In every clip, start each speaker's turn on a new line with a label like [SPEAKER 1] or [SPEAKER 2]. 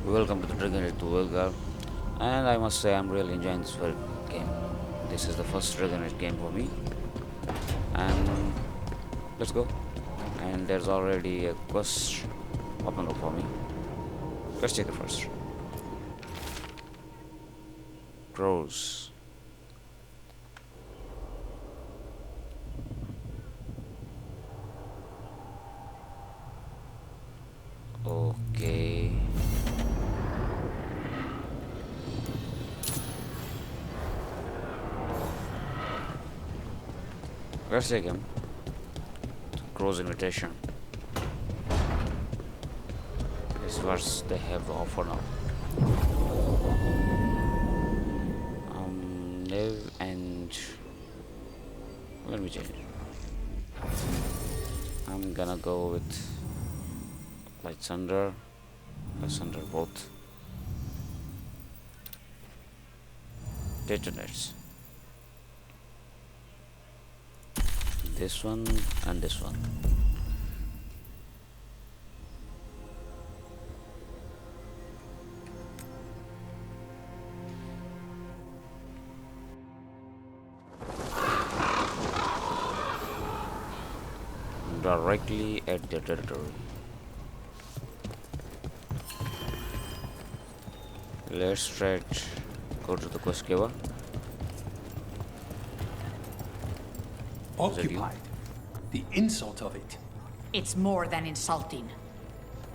[SPEAKER 1] Welcome to the Dragon Age to Veilguard, and I must say I'm really enjoying this game. This is the first Dragon Age game for me, and let's go. And there's already a quest open up for me. Let's check it first. Crows. Okay. Let's take him. Crow's invitation. This is what they have to offer now. Live and let me change it. I'm gonna go with light thunder, both. Detonates. This one and this one. Directly at the territory. Let's straight go to the quest giver.
[SPEAKER 2] Occupied. The insult of it.
[SPEAKER 3] It's more than insulting.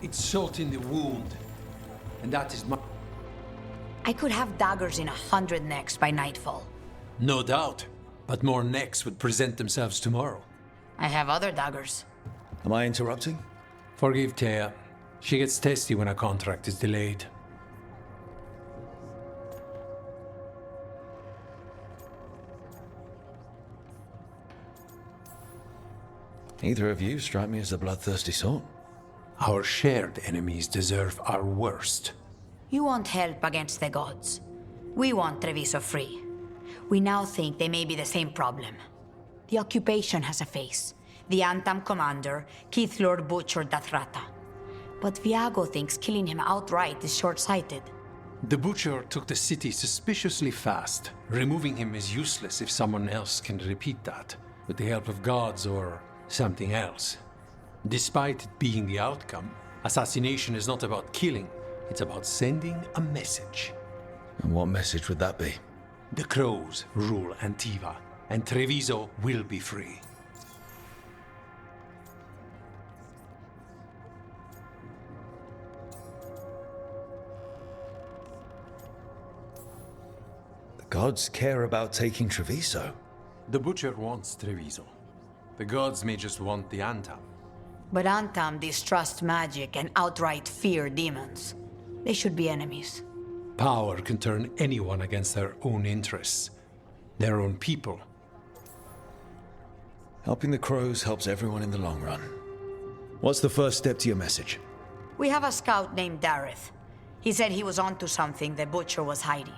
[SPEAKER 2] It's salt in the wound. And that is my...
[SPEAKER 3] I could have daggers in 100 necks by nightfall.
[SPEAKER 2] No doubt. But more necks would present themselves tomorrow.
[SPEAKER 3] I have other daggers.
[SPEAKER 4] Am I interrupting?
[SPEAKER 2] Forgive Teia. She gets testy when a contract is delayed.
[SPEAKER 4] Neither of you strike me as the bloodthirsty sort.
[SPEAKER 2] Our shared enemies deserve our worst.
[SPEAKER 3] You want help against the gods. We want Treviso free. We now think they may be the same problem. The occupation has a face. The Antam commander, Keith Lord butchered Dathrata. But Viago thinks killing him outright is short-sighted.
[SPEAKER 2] The butcher took the city suspiciously fast. Removing him is useless if someone else can repeat that, with the help of gods or something else. Despite it being the outcome, assassination is not about killing, it's about sending a message.
[SPEAKER 4] And what message would that be?
[SPEAKER 2] The Crows rule Antiva, and Treviso will be free.
[SPEAKER 4] The gods care about taking Treviso.
[SPEAKER 2] The butcher wants Treviso. The gods may just want the Antam.
[SPEAKER 3] But Antam distrust magic and outright fear demons. They should be enemies.
[SPEAKER 2] Power can turn anyone against their own interests, their own people.
[SPEAKER 4] Helping the crows helps everyone in the long run. What's the first step to your message?
[SPEAKER 3] We have a scout named Dareth. He said he was onto something the butcher was hiding.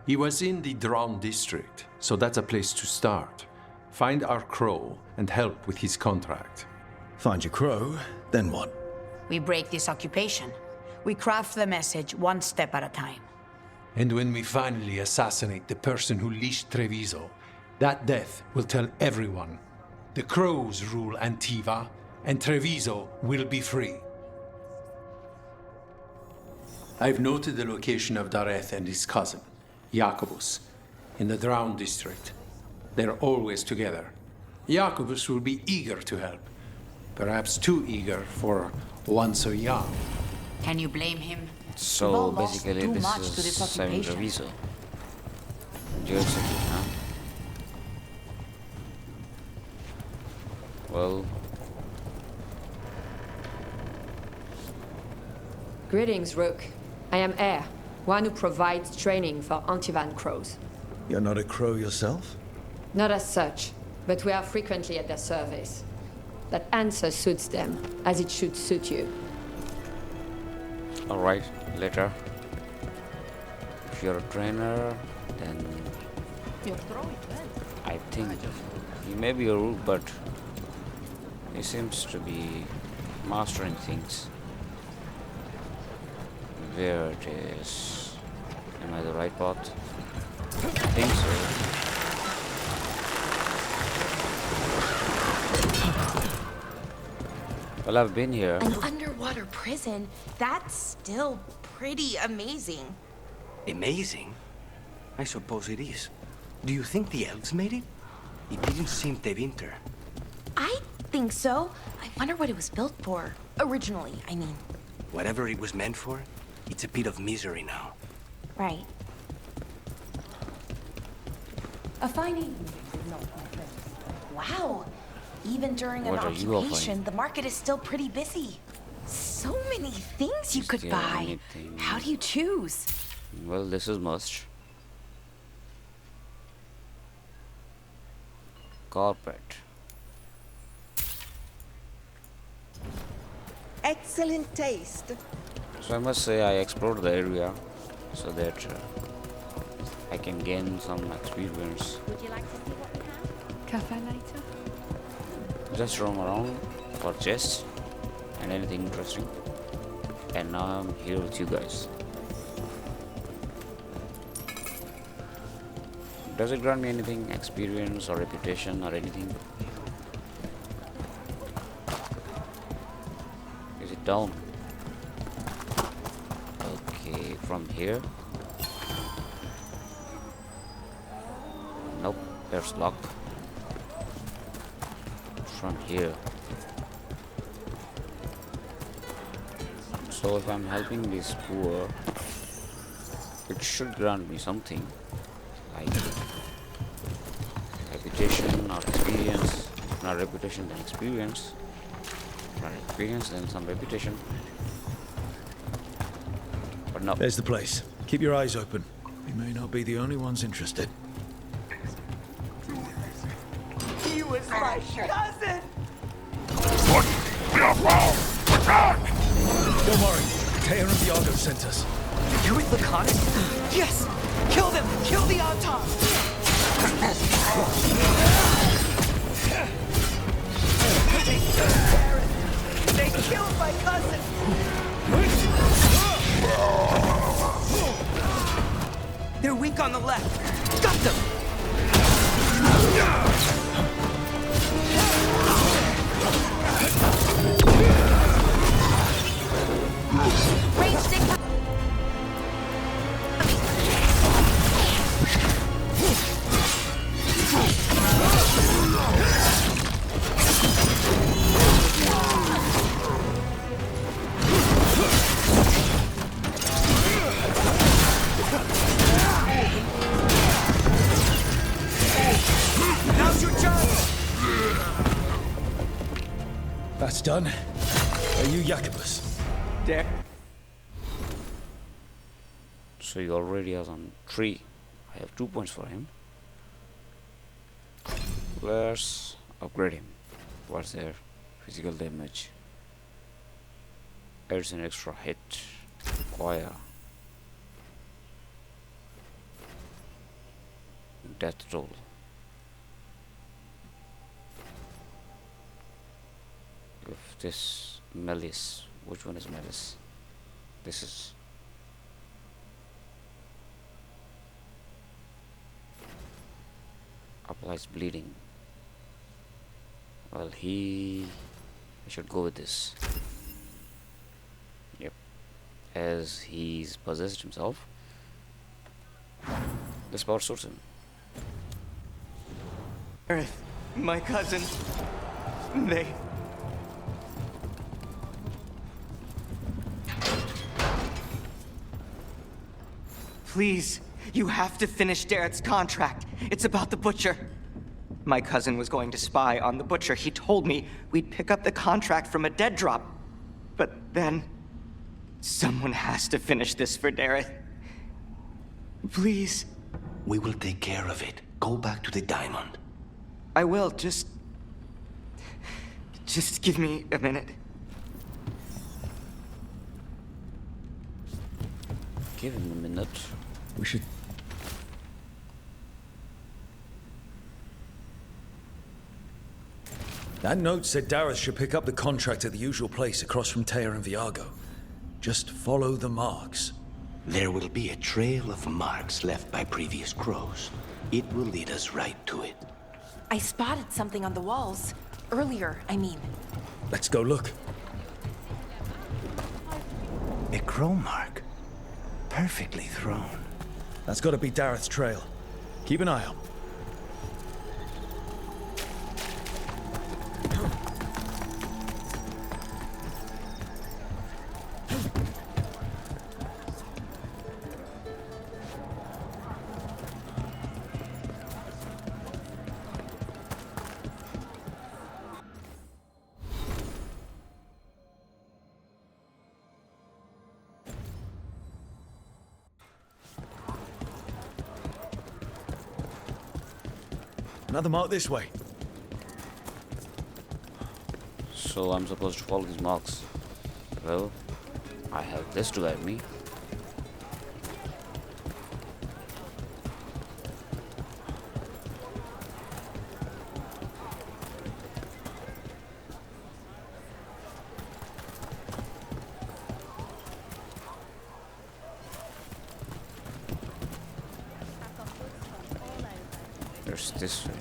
[SPEAKER 2] He was in the Drown district, so that's a place to start. Find our crow and help with his contract.
[SPEAKER 4] Find your crow, then what?
[SPEAKER 3] We break this occupation. We craft the message one step at a time.
[SPEAKER 2] And when we finally assassinate the person who leashed Treviso, that death will tell everyone. The crows rule Antiva, and Treviso will be free. I've noted the location of Dareth and his cousin, Jacobus, in the Drown district. They're always together. Jacobus will be eager to help. Perhaps too eager for one so young.
[SPEAKER 3] Can you blame him?
[SPEAKER 1] So basically this is saving Treviso. Curiosity, huh? Well...
[SPEAKER 5] Greetings, Rook. I am Heir, one who provides training for Antivan crows.
[SPEAKER 4] You're not a crow yourself?
[SPEAKER 5] Not as such, but we are frequently at their service. That answer suits them, as it should suit you.
[SPEAKER 1] Alright, later. If you're a trainer, then... I think he may be a Rook, but he seems to be mastering things. Where it is? Am I the right path? I think so. Well, I've been here.
[SPEAKER 6] An underwater prison? That's still pretty amazing.
[SPEAKER 7] Amazing? I suppose it is. Do you think the elves made it? It didn't seem to winter.
[SPEAKER 6] I think so. I wonder what it was built for. Originally, I mean.
[SPEAKER 7] Whatever it was meant for, it's a pit of misery now.
[SPEAKER 6] Right.
[SPEAKER 8] A fine evening.
[SPEAKER 6] Wow. Even during an
[SPEAKER 1] What are you
[SPEAKER 6] occupation,
[SPEAKER 1] offering?
[SPEAKER 6] the market is still pretty busy. So many things you could
[SPEAKER 1] Still
[SPEAKER 6] buy.
[SPEAKER 1] anything.
[SPEAKER 6] How do you choose?
[SPEAKER 1] Well, this is must. Carpet.
[SPEAKER 9] Excellent taste.
[SPEAKER 1] So I must say I explored the area so that I can gain some experience.
[SPEAKER 8] Would you like to see what we have? Cafe later?
[SPEAKER 1] Just roam around for chests and anything interesting. And now I'm here with you guys. Does it grant me anything? Experience or reputation or anything? Is it down? Okay, from here. Nope, there's lock. From here. So if I'm helping these poor, it should grant me something like reputation or experience. Not reputation, then experience. Not experience, then some reputation. But no.
[SPEAKER 4] There's the place. Keep your eyes open. We may not be the only ones interested.
[SPEAKER 9] He was my cousin!
[SPEAKER 4] Don't worry. Teia and Viago sent us.
[SPEAKER 9] You're with the Khanate? Yes! Kill them! Kill the Antam! They killed my cousin! They're weak on the left. Got them!
[SPEAKER 6] Range stick.
[SPEAKER 9] Now's your chance!
[SPEAKER 4] That's done. Are you Jacobus?
[SPEAKER 9] There.
[SPEAKER 1] So he already has on 3. I have 2 points for him. Let's upgrade him. What's their physical damage? Adds an extra hit. Fire. Death toll. If this malice, which one is malice? This is. Applies bleeding. Well, I should go with this. Yep. As he's possessed himself, this power suits him.
[SPEAKER 9] Earth, my cousin. They... Please, you have to finish Darrett's contract. It's about the Butcher. My cousin was going to spy on the Butcher. He told me we'd pick up the contract from a dead drop. But then... someone has to finish this for Darrett. Please.
[SPEAKER 7] We will take care of it. Go back to the diamond.
[SPEAKER 9] I will, just give me a minute.
[SPEAKER 1] Give him a minute.
[SPEAKER 4] We should... That note said Dareth should pick up the contract at the usual place across from Teia and Viago. Just follow the marks.
[SPEAKER 7] There will be a trail of marks left by previous crows. It will lead us right to it.
[SPEAKER 6] I spotted something on the walls. Earlier, I mean.
[SPEAKER 4] Let's go look.
[SPEAKER 7] A crow mark. Perfectly thrown.
[SPEAKER 4] That's gotta be Dareth's trail. Keep an eye out. Another mark this way.
[SPEAKER 1] So I'm supposed to follow these marks. Well, I have this to guide me. There's this way.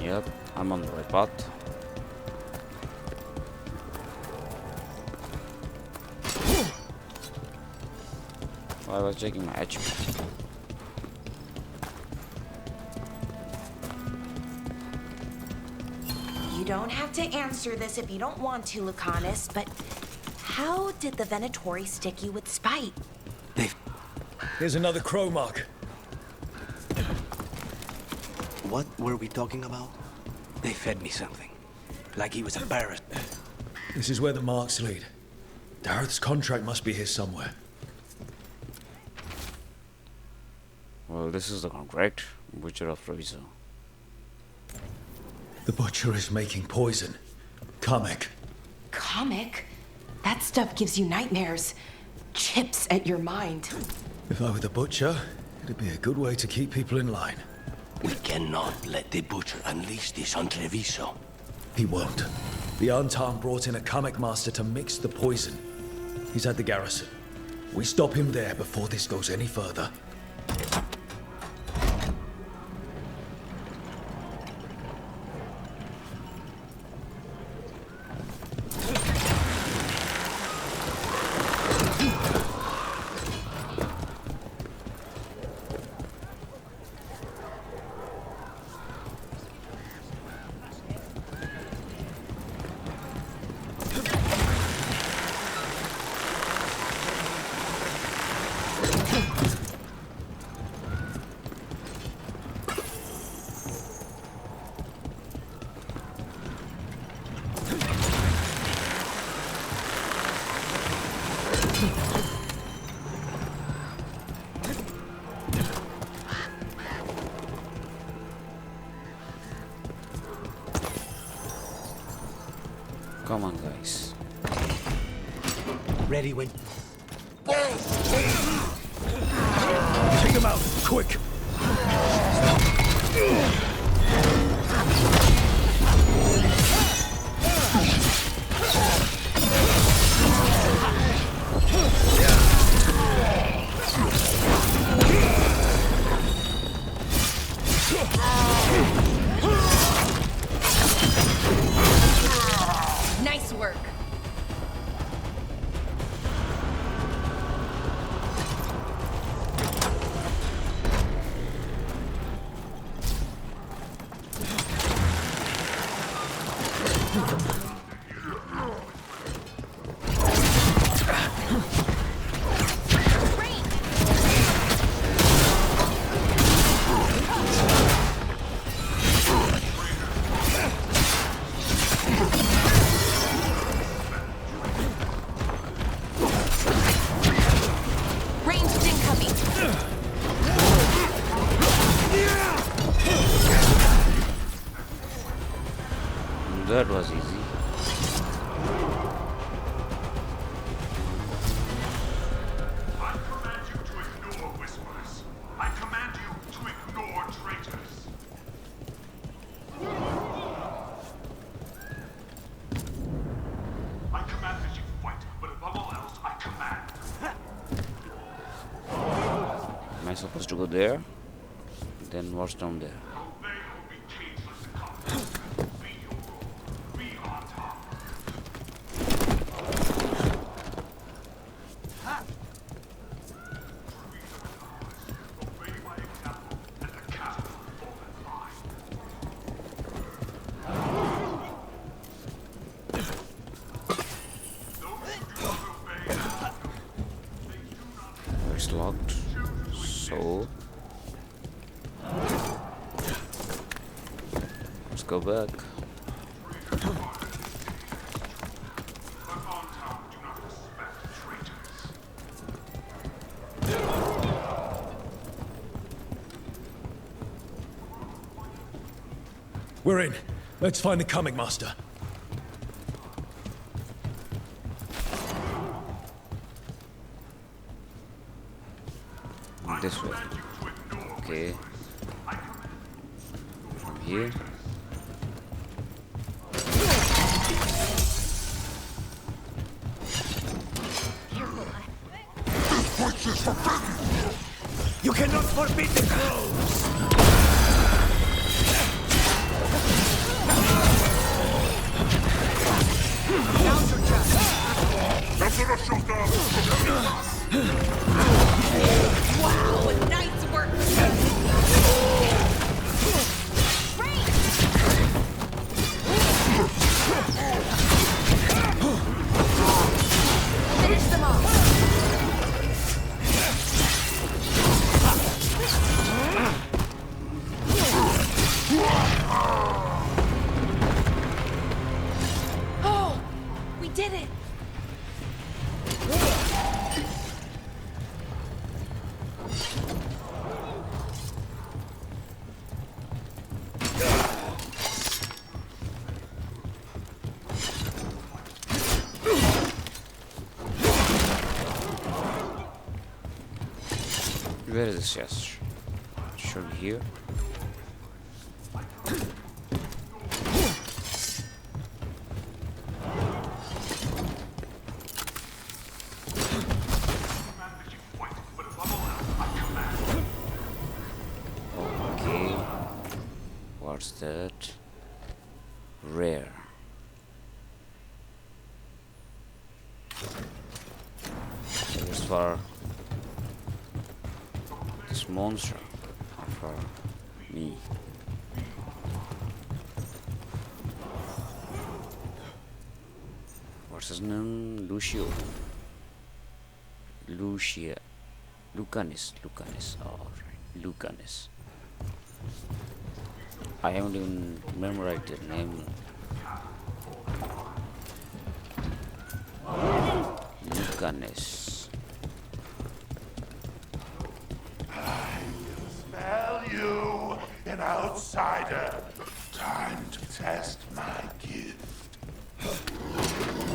[SPEAKER 1] Yep, I'm on the right path. I was checking my HP.
[SPEAKER 6] You don't have to answer this if you don't want to, Lucanus, but how did the Venatori stick you with spite?
[SPEAKER 4] Here's another crow mark.
[SPEAKER 7] What were we talking about? They fed me something. Like he was embarrassed.
[SPEAKER 4] This is where the marks lead. Dareth's contract must be here somewhere.
[SPEAKER 1] Well, this is the contract. Butcher of Treviso.
[SPEAKER 4] The butcher is making poison. Qamek.
[SPEAKER 6] Comic? That stuff gives you nightmares. Chips at your mind.
[SPEAKER 4] If I were the butcher, it'd be a good way to keep people in line.
[SPEAKER 7] We cannot let the butcher unleash this on Treviso.
[SPEAKER 4] He won't. The Antam brought in a Qamekmaster to mix the poison. He's at the garrison. We stop him there before this goes any further.
[SPEAKER 1] Come on, guys.
[SPEAKER 7] Ready when...
[SPEAKER 4] Take him out, quick!
[SPEAKER 6] Nice work.
[SPEAKER 1] That was easy.
[SPEAKER 10] I command you to ignore whispers.
[SPEAKER 1] to go there. Then what's down there? It's locked. So let's go back.
[SPEAKER 4] We're in. Let's find the Qamekmaster.
[SPEAKER 1] This way. Okay. From here.
[SPEAKER 4] You cannot forbid the crows!
[SPEAKER 6] Wow, nice work! Finish them off! Oh! We did it!
[SPEAKER 1] Where is this chest? Should be here. Okay. What's that? Rare. It's for this monster, for me. What's his name? Lucanus. Alright, Lucanus. I haven't even memorized the name. Lucanus.
[SPEAKER 10] Smell you, an outsider. Time to test my gift.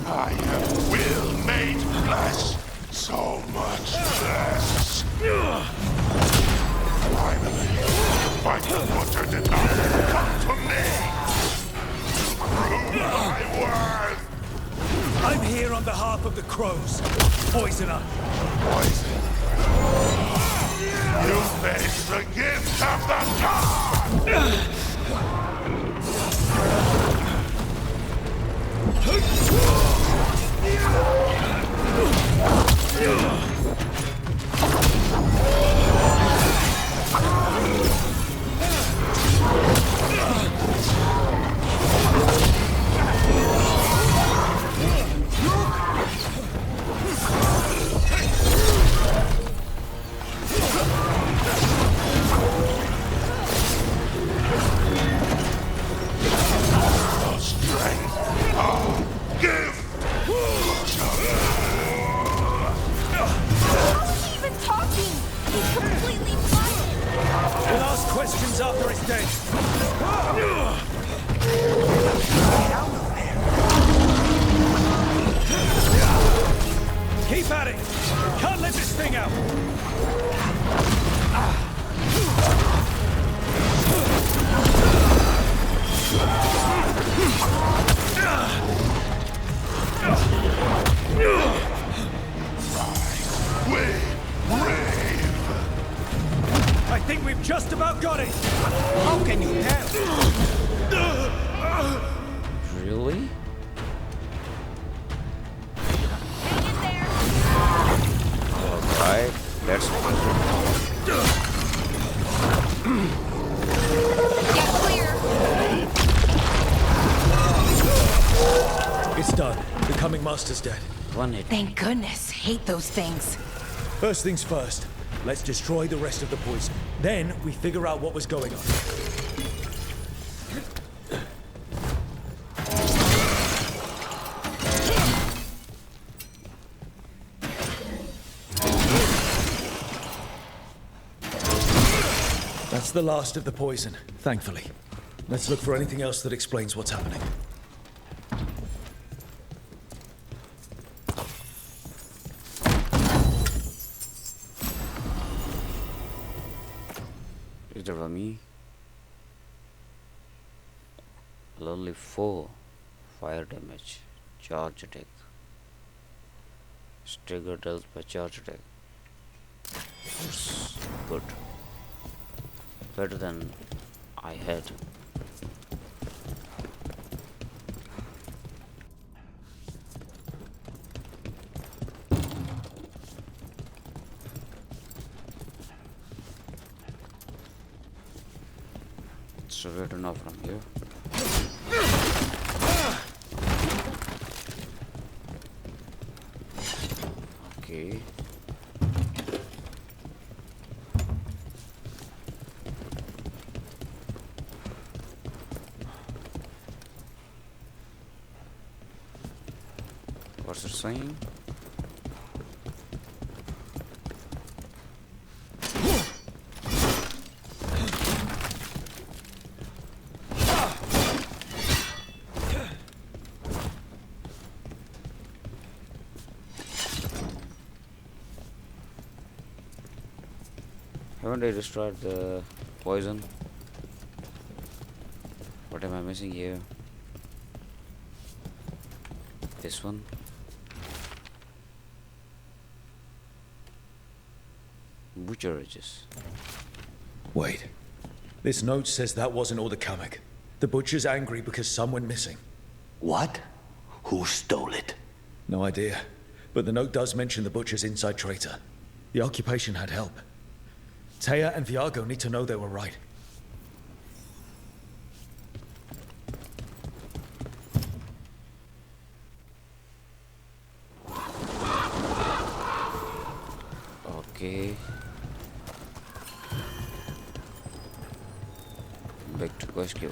[SPEAKER 10] I am will made flesh, so much flesh. Finally, my butcher did not come to me. Prove my worth.
[SPEAKER 4] I'm here on behalf of the crows. Poisoner.
[SPEAKER 10] Poison. You face the gift of the god!
[SPEAKER 4] Questions after it's dead. Keep at it. Can't let this thing out. I think we've just about got it!
[SPEAKER 7] How can you tell?
[SPEAKER 1] Really? Alright, let's
[SPEAKER 6] Get clear!
[SPEAKER 4] It's done. The Qamekmaster's dead.
[SPEAKER 1] one hit.
[SPEAKER 6] Thank goodness. Hate those things.
[SPEAKER 4] First things first, let's destroy the rest of the poison. Then we figure out what was going on. That's the last of the poison, thankfully. Let's look for anything else that explains what's happening.
[SPEAKER 1] Is there for me? Only 4 fire damage, charge attack. Stagger dealt by charge attack. That's good. Better than I had. So we don't know from here. Okay. What's it saying? Haven't I destroyed the poison? What am I missing here? This one? Butcher edges.
[SPEAKER 4] Wait. This note says that wasn't all the Qamek. The butcher's angry because some went missing.
[SPEAKER 7] What? Who stole it?
[SPEAKER 4] No idea. But the note does mention the butcher's inside traitor. The occupation had help. Teia and Viago need to know they were right.
[SPEAKER 1] Okay. Back to Koshkiva.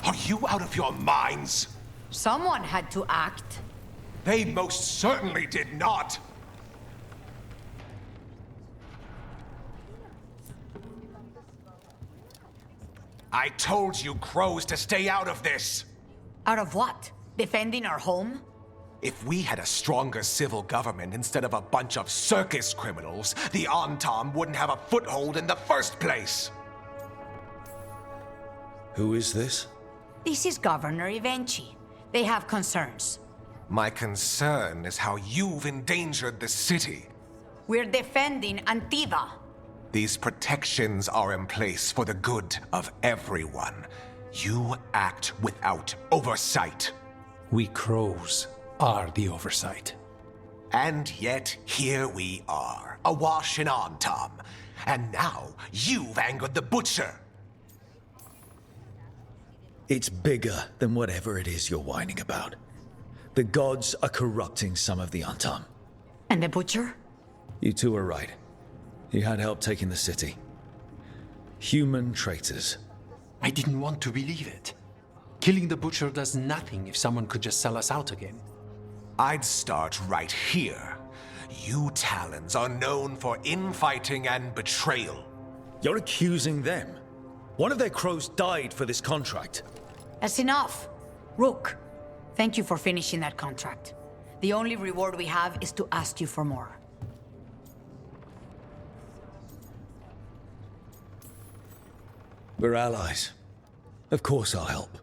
[SPEAKER 10] Are you out of your minds?
[SPEAKER 3] Someone had to act.
[SPEAKER 10] They most certainly did not. I told you, Crows, to stay out of this.
[SPEAKER 3] Out of what? Defending our home?
[SPEAKER 10] If we had a stronger civil government instead of a bunch of circus criminals, the Antam wouldn't have a foothold in the first place.
[SPEAKER 4] Who is this?
[SPEAKER 3] This is Governor Evenchi. They have concerns.
[SPEAKER 10] My concern is how you've endangered the city.
[SPEAKER 3] We're defending Antiva.
[SPEAKER 10] These protections are in place for the good of everyone. You act without oversight.
[SPEAKER 2] We Crows are the oversight.
[SPEAKER 10] And yet, here we are, awash in Antam. And now, you've angered the Butcher.
[SPEAKER 4] It's bigger than whatever it is you're whining about. The gods are corrupting some of the Antam.
[SPEAKER 3] And the Butcher?
[SPEAKER 4] You two are right. He had help taking the city. Human traitors.
[SPEAKER 2] I didn't want to believe it. Killing the Butcher does nothing if someone could just sell us out again.
[SPEAKER 10] I'd start right here. You Talons are known for infighting and betrayal.
[SPEAKER 4] You're accusing them. One of their crows died for this contract.
[SPEAKER 3] That's enough. Rook, thank you for finishing that contract. The only reward we have is to ask you for more.
[SPEAKER 4] We're allies. Of course I'll help.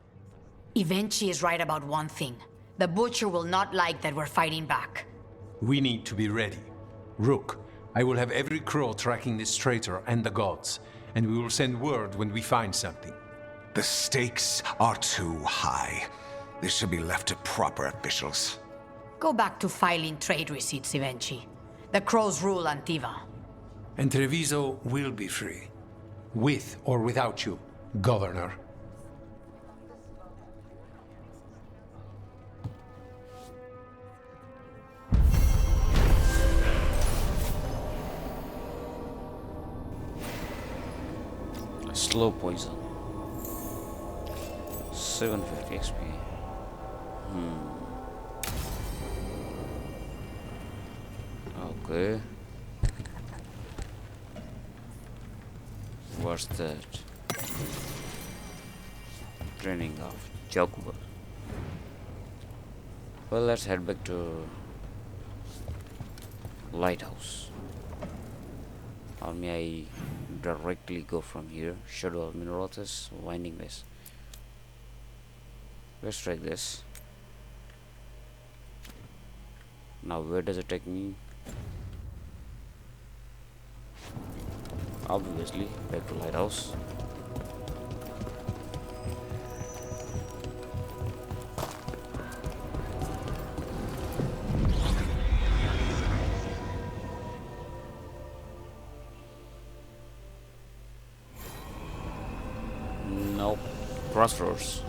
[SPEAKER 3] Evenchi is right about one thing. The Butcher will not like that we're fighting back.
[SPEAKER 2] We need to be ready. Rook, I will have every crow tracking this traitor and the gods, and we will send word when we find something.
[SPEAKER 10] The stakes are too high. This should be left to proper officials.
[SPEAKER 3] Go back to filing trade receipts, Evenchi. The crows rule Antiva.
[SPEAKER 2] And Treviso will be free. With or without you, Governor.
[SPEAKER 1] Slow poison. 750 XP. Okay. What's that? Training of Jacob. Well, let's head back to Lighthouse. Or may I directly go from here? Shadow of Minrathous, Winding Ways. Let's try this. Now where does it take me? Obviously back to Lighthouse. Nope. Crossroads.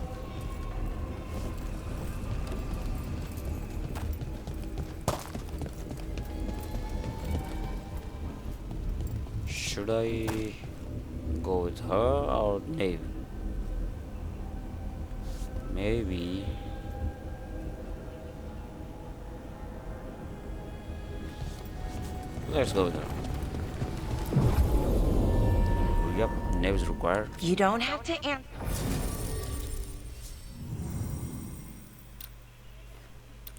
[SPEAKER 1] Should I go with her or Nave? Maybe. Let's go with her. Yep, Nave is required.
[SPEAKER 6] You don't have to answer.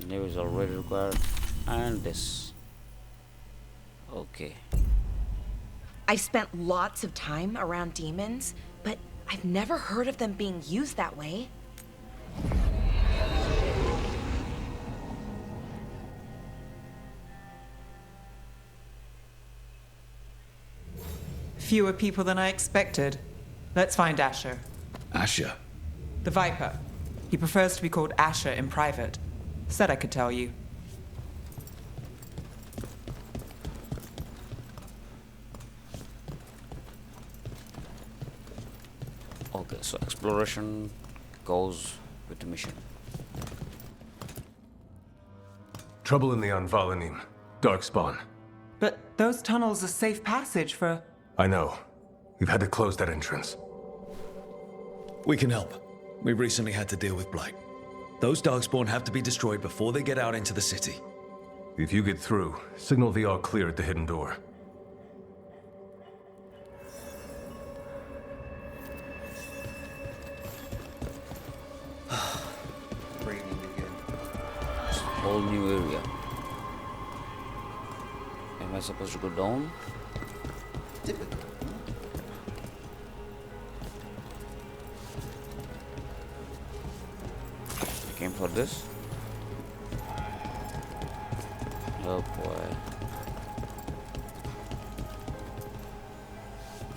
[SPEAKER 1] Nave is already required. And this. Okay.
[SPEAKER 6] I've spent lots of time around demons, but I've never heard of them being used that way.
[SPEAKER 11] Fewer people than I expected. Let's find Asher.
[SPEAKER 4] Asher?
[SPEAKER 11] The Viper. He prefers to be called Asher in private. Said I could tell you.
[SPEAKER 1] Okay, so exploration goes with the mission.
[SPEAKER 12] Trouble in the Anvalanim. Darkspawn.
[SPEAKER 11] But those tunnels are safe passage for...
[SPEAKER 12] I know. We've had to close that entrance.
[SPEAKER 4] We can help. We recently had to deal with Blight. Those Darkspawn have to be destroyed before they get out into the city.
[SPEAKER 12] If you get through, signal the all clear at the hidden door.
[SPEAKER 1] Whole new area. Am I supposed to go down? I came for this. Oh boy.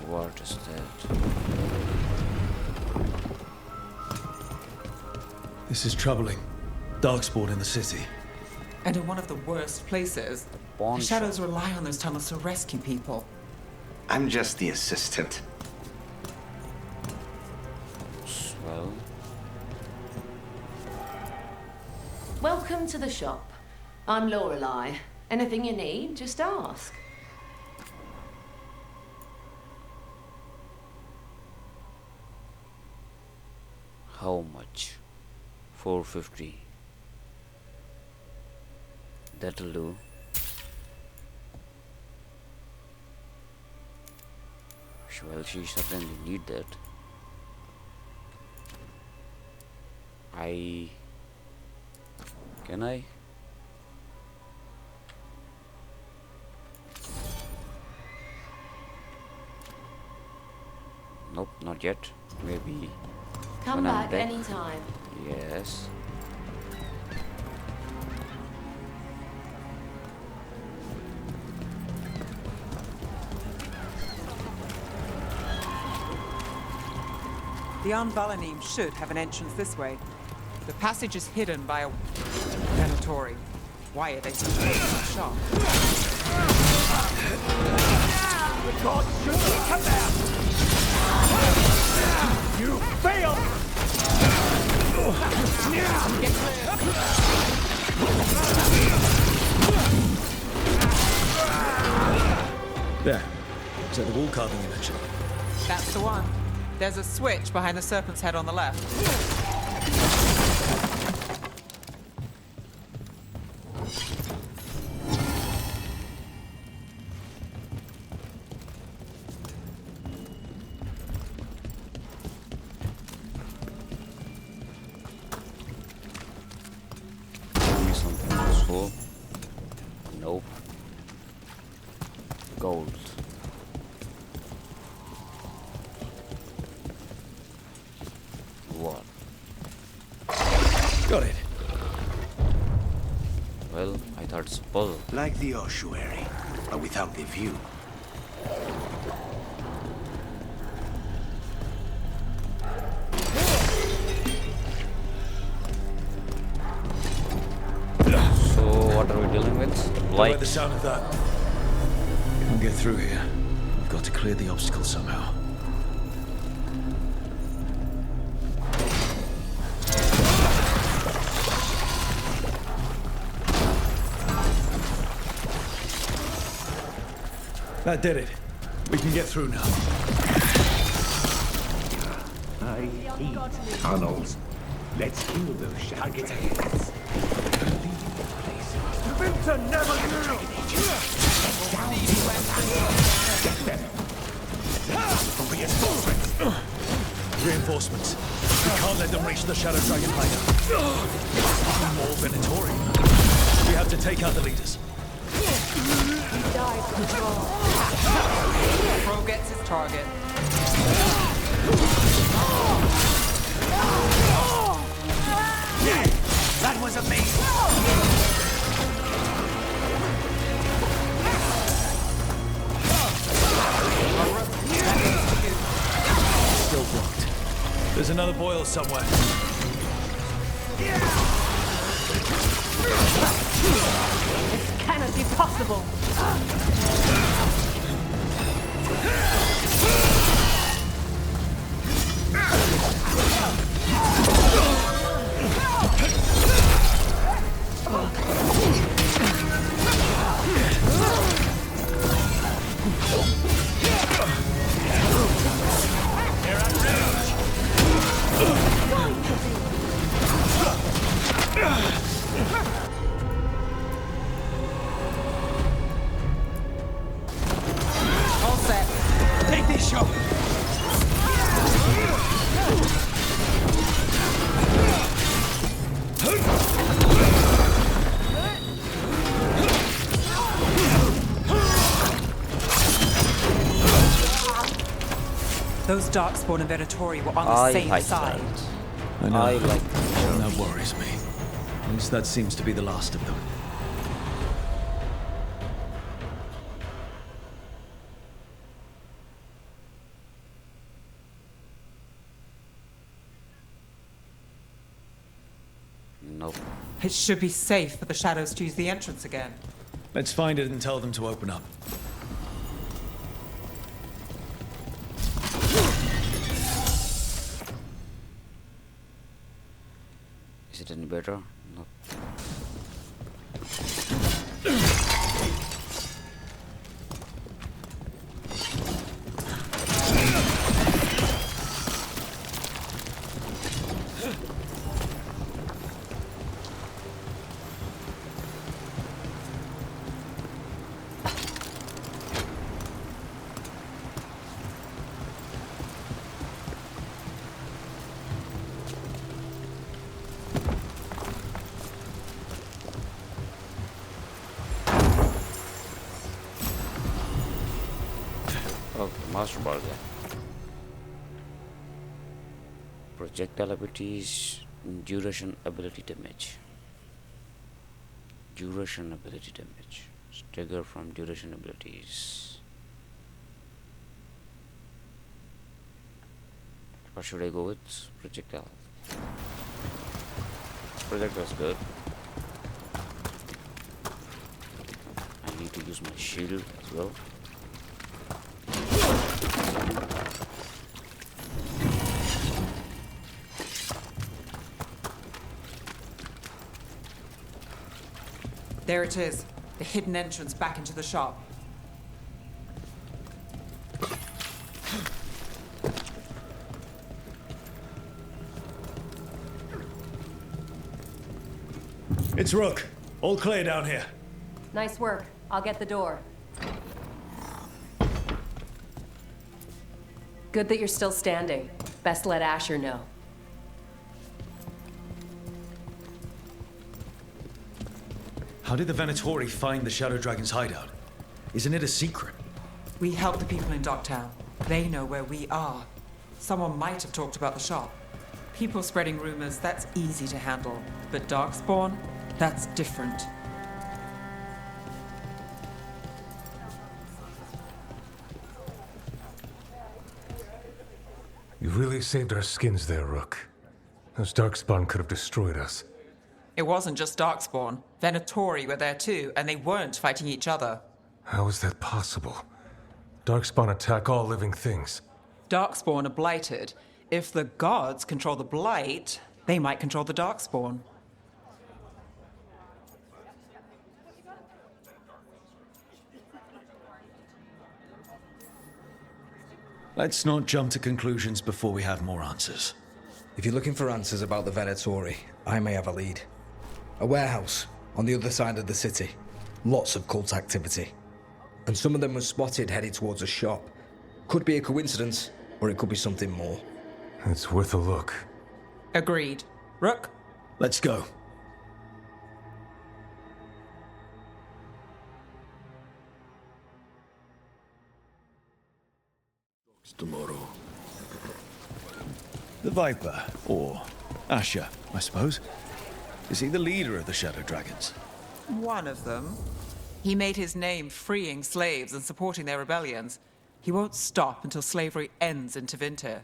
[SPEAKER 1] What is that?
[SPEAKER 4] This is troubling. Darkspawn in the city.
[SPEAKER 11] And in one of the worst places. The shadows rely on those tunnels to rescue people.
[SPEAKER 7] I'm just the assistant.
[SPEAKER 1] Well.
[SPEAKER 13] Welcome to the shop. I'm Lorelei. Anything you need, just ask.
[SPEAKER 1] How much? 450. That'll do. Well, she certainly need that. Can I? Nope, not yet. Maybe.
[SPEAKER 13] Come
[SPEAKER 1] when I'm
[SPEAKER 13] back
[SPEAKER 1] back.
[SPEAKER 13] anytime.
[SPEAKER 1] Yes.
[SPEAKER 11] The Veilguard should have an entrance this way. The passage is hidden by a Venatori. Why are they so sharp?
[SPEAKER 14] The gods should be command! You failed!
[SPEAKER 11] Get clear!
[SPEAKER 4] There. Is that the wall carving you mentioned?
[SPEAKER 11] That's the one. There's a switch behind the serpent's head on the left.
[SPEAKER 1] Give me something useful. Nope. Gold. What?
[SPEAKER 4] Got it.
[SPEAKER 1] Well, I thought it's a puzzle.
[SPEAKER 7] Like the ossuary, but without the view.
[SPEAKER 1] So, what are we dealing with?
[SPEAKER 4] Like the sound of that. Can't get through here. We've got to clear the obstacle somehow. That did it. We can get through now.
[SPEAKER 14] I hate tunnels. Let's kill those shadows. Winter never knew! Get them! Reinforcements!
[SPEAKER 4] Reinforcements. We can't let them reach the Shadow Dragon hideout. More Venatori. We have to take out the leaders.
[SPEAKER 11] Crow gets his target.
[SPEAKER 14] Yeah, that was amazing!
[SPEAKER 4] Still blocked. There's another boil somewhere.
[SPEAKER 13] This cannot be possible.
[SPEAKER 11] All set.
[SPEAKER 14] Take this shot!
[SPEAKER 11] Those Darkspawn and Venatori were on the
[SPEAKER 1] I
[SPEAKER 11] same
[SPEAKER 1] like
[SPEAKER 11] side.
[SPEAKER 1] that.
[SPEAKER 4] I know.
[SPEAKER 1] I like that.
[SPEAKER 4] That worries me. At least that seems to be the last of them.
[SPEAKER 1] Nope.
[SPEAKER 11] It should be safe for the shadows to use the entrance again.
[SPEAKER 4] Let's find it and tell them to open up.
[SPEAKER 1] Is it any better? No. Oh, the master bar there. Projectile abilities, duration ability damage. Duration ability damage. Trigger from duration abilities. Or should I go with projectile? Projectile's good. I need to use my shield as well.
[SPEAKER 11] There it is, the hidden entrance back into the shop.
[SPEAKER 4] It's Rook. All clear down here.
[SPEAKER 15] Nice work. I'll get the door. Good that you're still standing. Best let Asher know.
[SPEAKER 4] How did the Venatori find the Shadow Dragon's hideout? Isn't it a secret?
[SPEAKER 11] We help the people in Docktown. They know where we are. Someone might have talked about the shop. People spreading rumors, that's easy to handle. But Darkspawn, that's different.
[SPEAKER 12] You really saved our skins there, Rook. Those Darkspawn could have destroyed us.
[SPEAKER 11] It wasn't just Darkspawn. Venatori were there too, and they weren't fighting each other.
[SPEAKER 12] How is that possible? Darkspawn attack all living things.
[SPEAKER 11] Darkspawn are blighted. If the gods control the blight, they might control the Darkspawn.
[SPEAKER 4] Let's not jump to conclusions before we have more answers.
[SPEAKER 16] If you're looking for answers about the Venatori, I may have a lead. A warehouse on the other side of the city. Lots of cult activity. And some of them were spotted headed towards a shop. Could be a coincidence, or it could be something more.
[SPEAKER 12] It's worth a look.
[SPEAKER 11] Agreed. Rook?
[SPEAKER 4] Let's go. Tomorrow. The Viper, or Asher, I suppose. Is he the leader of the Shadow Dragons?
[SPEAKER 11] One of them. He made his name freeing slaves and supporting their rebellions. He won't stop until slavery ends in Tevinter.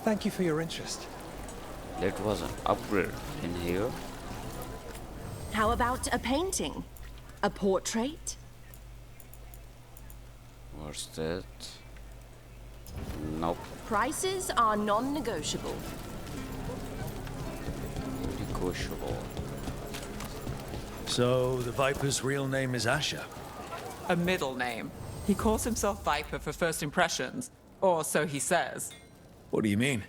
[SPEAKER 17] Thank you for your interest.
[SPEAKER 1] That was an upgrade in here.
[SPEAKER 6] How about a painting? A portrait?
[SPEAKER 1] What's that? Nope.
[SPEAKER 6] Prices are non-negotiable.
[SPEAKER 1] Negotiable.
[SPEAKER 4] So, the Viper's real name is Asher?
[SPEAKER 11] A middle name. He calls himself Viper for first impressions, or so he says.
[SPEAKER 4] What do you mean?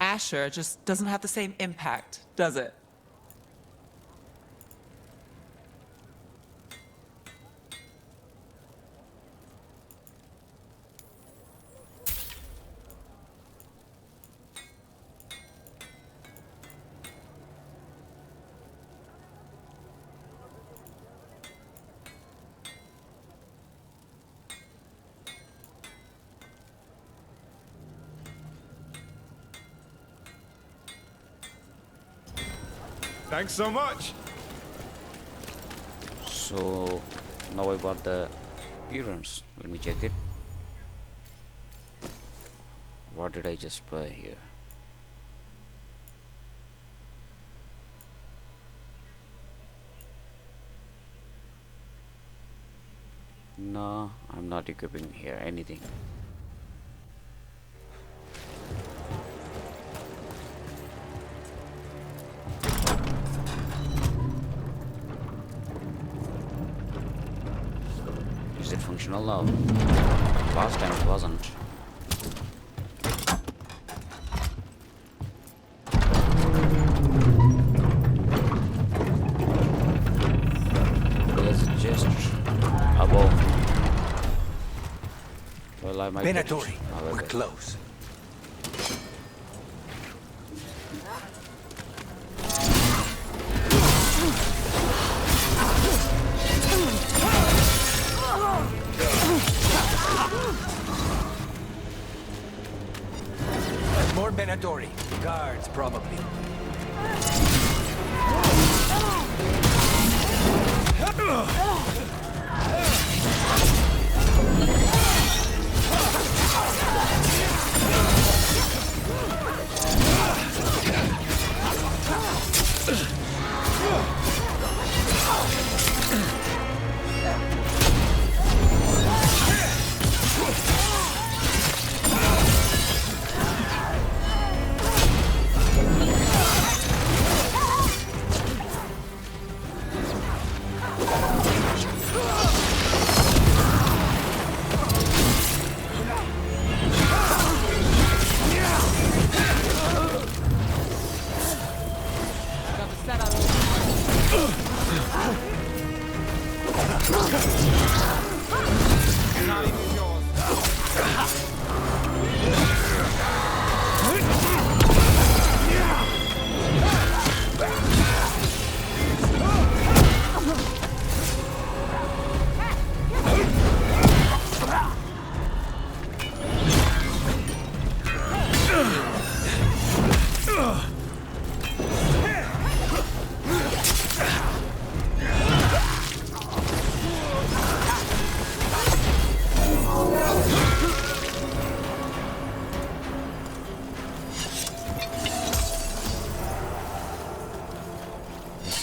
[SPEAKER 11] Asher just doesn't have the same impact, does it?
[SPEAKER 14] Thanks so much.
[SPEAKER 1] So now I got the appearance. Let me check it. What did I just buy here? No, I'm not equipping here anything. Is it functional now? Last time it wasn't. It's just above. Well, I might.
[SPEAKER 7] Venatori, we're close.
[SPEAKER 14] More Venatori. Guards, probably.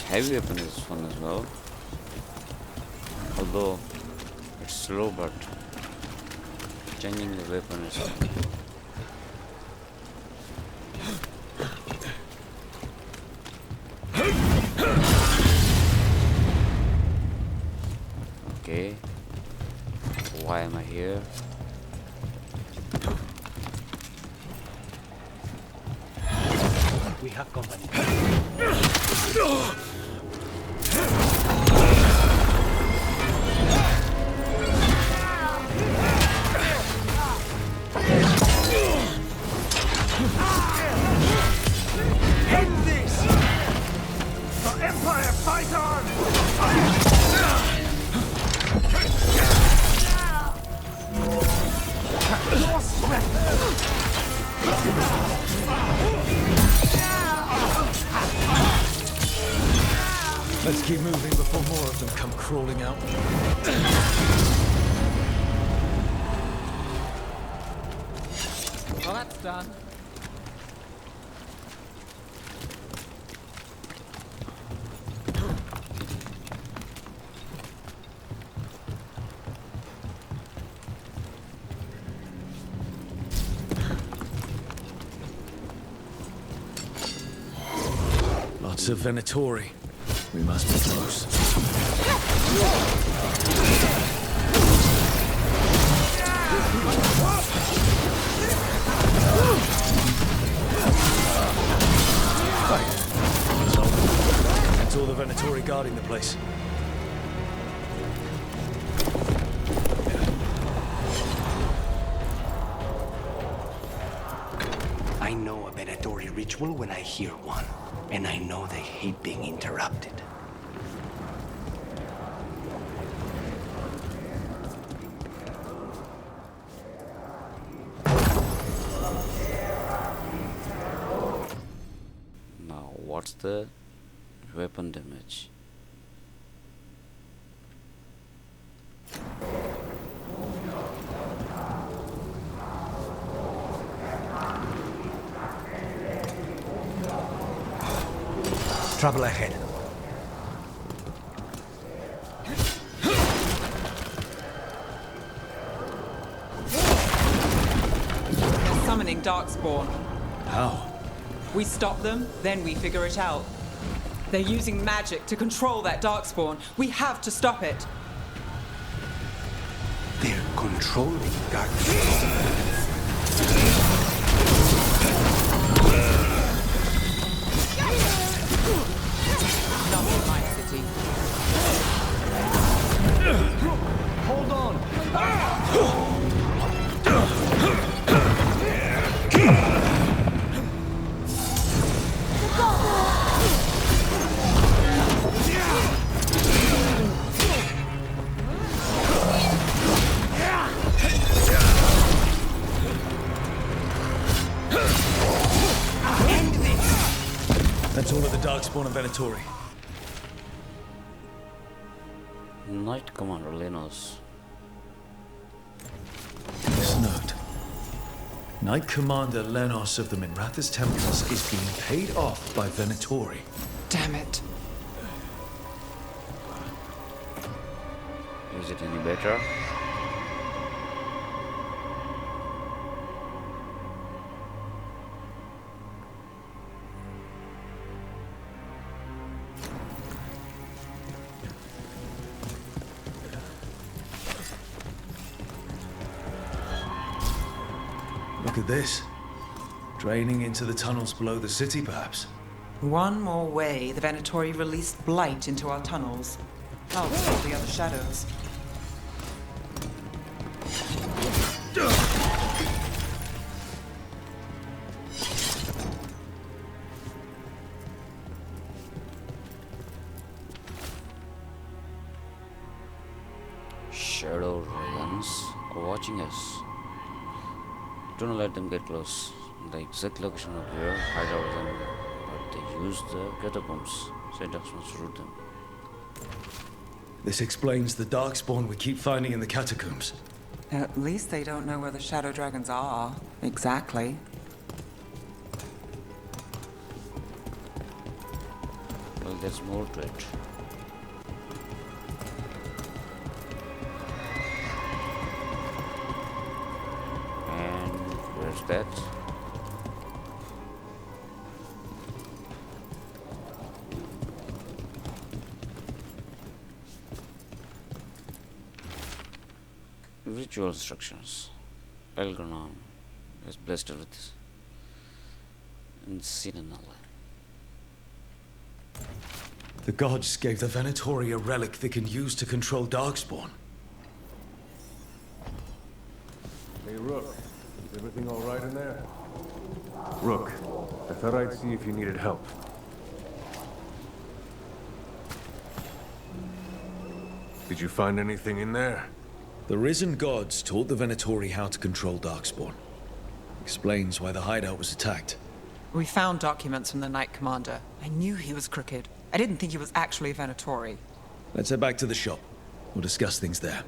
[SPEAKER 1] Heavy weapon is fun as well, although it's slow, but changing the weapon is fun. Okay, why am I here?
[SPEAKER 14] We have company. End this! The Empire fight on! Your strength!
[SPEAKER 4] Let's keep moving before more of them come crawling out.
[SPEAKER 11] Well, that's done.
[SPEAKER 4] Lots of Venatori. We must be close. That's all the Venatori guarding the place.
[SPEAKER 7] I know a Venatori ritual when I hear one, and I know they hate being interrupted.
[SPEAKER 1] Now, what's the weapon damage?
[SPEAKER 14] Trouble ahead.
[SPEAKER 11] They're summoning Darkspawn.
[SPEAKER 4] How?
[SPEAKER 11] We stop them, then we figure it out. They're using magic to control that Darkspawn. We have to stop it.
[SPEAKER 7] They're controlling Darkspawn.
[SPEAKER 11] Not in my city.
[SPEAKER 14] Hold on!
[SPEAKER 4] That's all of the Darkspawn and Venatori.
[SPEAKER 1] Knight Commander Lenos.
[SPEAKER 4] This note. Knight Commander Lenos of the Minrathous Temples is being paid off by Venatori.
[SPEAKER 11] Damn it.
[SPEAKER 1] Is it any better?
[SPEAKER 4] Look at this. Draining into the tunnels below the city, perhaps.
[SPEAKER 11] One more way, the Venatori released blight into our tunnels. I'll kill the other shadows.
[SPEAKER 1] Shadow dragons are watching us. Do not let them get close. The exact location of your hideout them, but they use the catacombs. So Darkspawn to root them.
[SPEAKER 4] This explains the Darkspawn we keep finding in the catacombs.
[SPEAKER 11] At least they don't know where the shadow dragons are. Exactly.
[SPEAKER 1] Well, there's more to it. And where's that? Ritual instructions. Elgornon is blessed with Incinenal.
[SPEAKER 4] The gods gave the Venatori a relic they can use to control Darkspawn.
[SPEAKER 12] Hey, Rook. Is everything all right in there? Rook, I thought I'd see if you needed help. Did you find anything in there?
[SPEAKER 4] The risen gods taught the Venatori how to control Darkspawn. Explains why the hideout was attacked.
[SPEAKER 11] We found documents from the Knight Commander. I knew he was crooked. I didn't think he was actually a Venatori.
[SPEAKER 4] Let's head back to the shop. We'll discuss things there.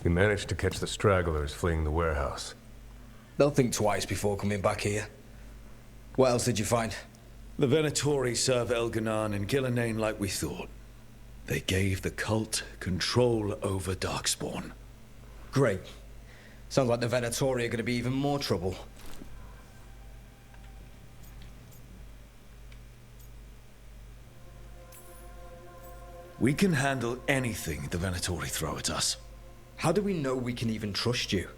[SPEAKER 12] We managed to catch the stragglers fleeing the warehouse.
[SPEAKER 16] They'll think twice before coming back here. What else did you find?
[SPEAKER 4] The Venatori serve Elgornon and Gillenane like we thought. They gave the cult control over Darkspawn.
[SPEAKER 16] Great. Sounds like the Venatori are going to be even more trouble.
[SPEAKER 4] We can handle anything the Venatori throw at us.
[SPEAKER 16] How do we know we can even trust you?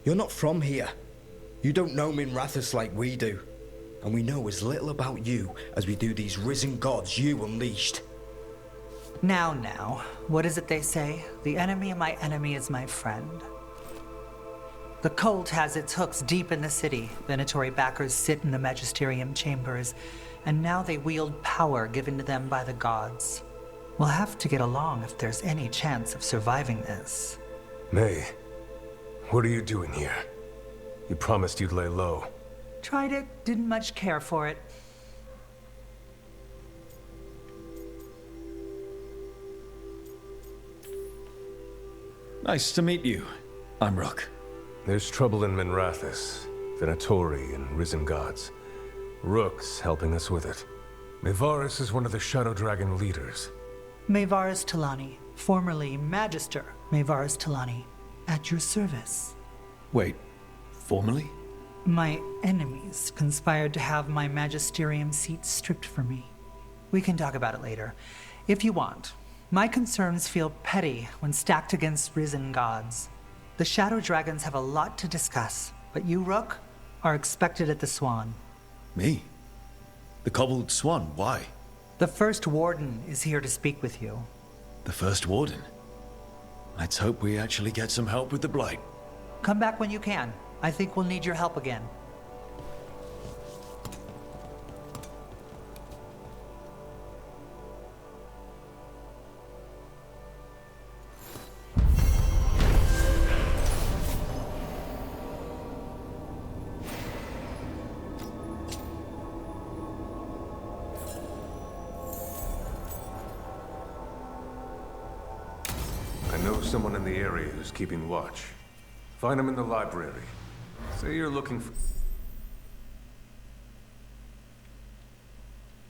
[SPEAKER 16] You're not from here. You don't know Minrathous like we do. And we know as little about you as we do these risen gods you unleashed.
[SPEAKER 18] Now, what is it they say? The enemy of my enemy is my friend. The cult has its hooks deep in the city. Venatori backers sit in the magisterium chambers, and now they wield power given to them by the gods. We'll have to get along if there's any chance of surviving this.
[SPEAKER 12] May, what are you doing here? You promised you'd lay low.
[SPEAKER 18] Tried it, didn't much care for it.
[SPEAKER 4] Nice to meet you. I'm Rook.
[SPEAKER 12] There's trouble in Minrathous, Venatori, and risen gods. Rook's helping us with it. Minrathous is one of the Shadow Dragon leaders.
[SPEAKER 18] Minrathous Talani, formerly Magister Minrathous Talani, at your service.
[SPEAKER 4] Wait, formerly?
[SPEAKER 18] My enemies conspired to have my magisterium seat stripped from me. We can talk about it later, if you want. My concerns feel petty when stacked against risen gods. The Shadow Dragons have a lot to discuss, but you, Rook, are expected at the Swan.
[SPEAKER 4] Me? The Cobbled Swan, why?
[SPEAKER 18] The First Warden is here to speak with you.
[SPEAKER 4] The First Warden? Let's hope we actually get some help with the Blight.
[SPEAKER 18] Come back when you can. I think we'll need your help again.
[SPEAKER 12] of someone in the area who's keeping watch. Find him in the library. Say you're looking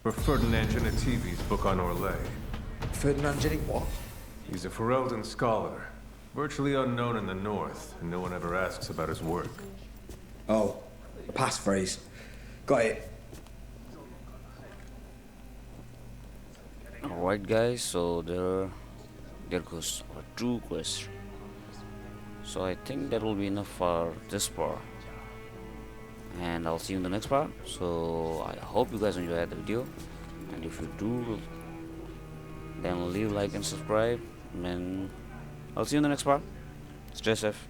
[SPEAKER 12] for Ferdinand Genetivi's book on Orlais.
[SPEAKER 16] Ferdinand Genet what?
[SPEAKER 12] He's a Ferelden scholar, virtually unknown in the north, and no one ever asks about his work.
[SPEAKER 16] Oh, a passphrase. Got it.
[SPEAKER 1] Alright guys, so there goes our 2 quests. So I think that will be enough for this part. And I'll see you in the next part. So I hope you guys enjoyed the video. And if you do, then leave a like and subscribe. And I'll see you in the next part. Stay safe.